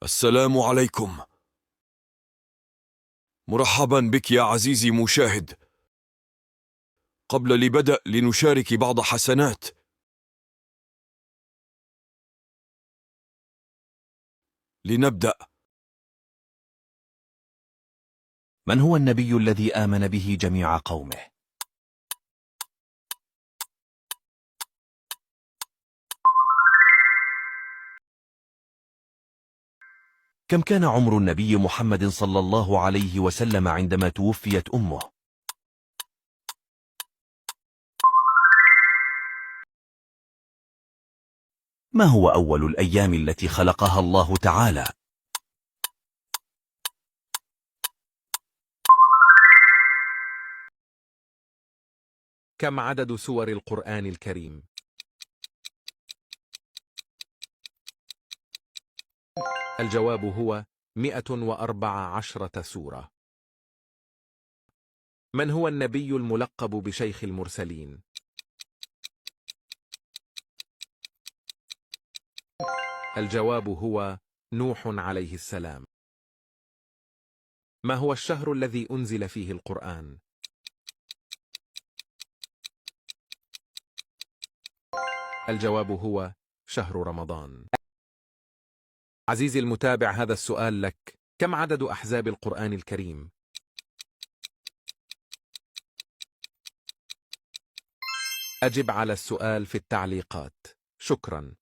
السلام عليكم. مرحبا بك يا عزيزي مشاهد. قبل البدء لنشارك بعض حسنات. لنبدأ. من هو النبي الذي آمن به جميع قومه؟ كم كان عمر النبي محمد صلى الله عليه وسلم عندما توفيت أمه؟ ما هو أول الأيام التي خلقها الله تعالى؟ كم عدد سور القرآن الكريم؟ الجواب هو 114 سورة. من هو النبي الملقب بشيخ المرسلين؟ الجواب هو نوح عليه السلام. ما هو الشهر الذي أنزل فيه القرآن؟ الجواب هو شهر رمضان. عزيزي المتابع، هذا السؤال لك: كم عدد أحزاب القرآن الكريم؟ أجب على السؤال في التعليقات. شكرا.